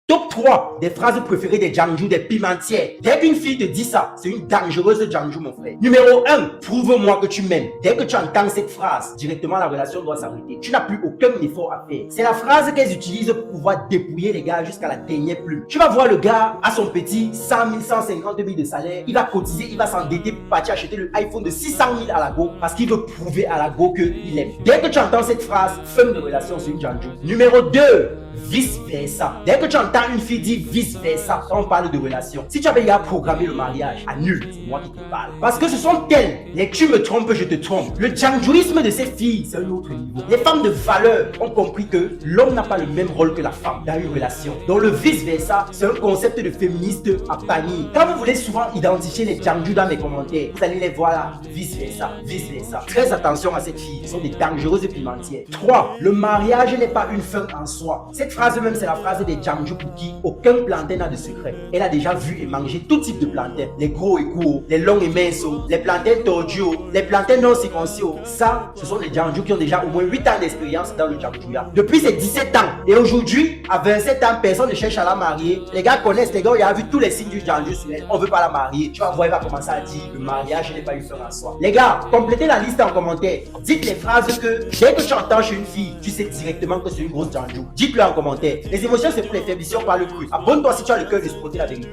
Top 3 des phrases préférées des Janju, des pimentières. Dès qu'une fille te dit ça, c'est une dangereuse Janju, mon frère. Numéro 1, prouve-moi que tu m'aimes. Dès que tu entends cette phrase, directement la relation doit s'arrêter. Tu n'as plus aucun effort à faire. C'est la phrase qu'elles utilisent pour pouvoir dépouiller les gars jusqu'à la dernière plume. Tu vas voir le gars à son petit 100 000, 150 000 de salaire. Il va cotiser, il va s'endetter pour partir acheter le iPhone de 600 000 à la go parce qu'il veut prouver à la go qu'il aime. Dès que tu entends cette phrase, fin de relation, c'est une Janju. Numéro 2, vice versa. Dès que tu entends une fille dire vice versa, quand on parle de relation, si tu avais déjà programmé le mariage, annule, c'est moi qui te parle. Parce que ce sont elles, les tu me trompes, je te trompe. Le janjuisme de ces filles, c'est un autre niveau. Les femmes de valeur ont compris que l'homme n'a pas le même rôle que la femme dans une relation. Donc le vice versa, c'est un concept de féministe à bannir. Quand vous voulez souvent identifier les janjus dans mes commentaires, vous allez les voir là, vice versa, vice versa. Très attention à cette fille, ce sont des dangereuses pimentières. 3. Le mariage n'est pas une fin en soi. Cette phrase même, c'est la phrase des Janju pour qui aucun plantain n'a de secret. Elle a déjà vu et mangé tout type de plantains. Les gros et courts, les longs et minces, les plantains tordus, les plantains non circoncis. Ça, ce sont des Janju qui ont déjà au moins 8 ans d'expérience dans le Janjuya. Depuis ses 17 ans. Et aujourd'hui, à 27 ans, personne ne cherche à la marier. Les gars connaissent, les gars, il y a vu tous les signes du Janju sur elle. On veut pas la marier. Tu vas voir, il va commencer à dire le mariage n'est pas une fin en soi. Les gars, complétez la liste en commentaire. Dites les phrases que dès que tu entends chez une fille, tu sais directement que c'est une grosse Janju. Dites-le en commentaire. Les émotions, c'est pour les faiblissures par le cru. Abonne-toi si tu as le cœur de supporter la vérité.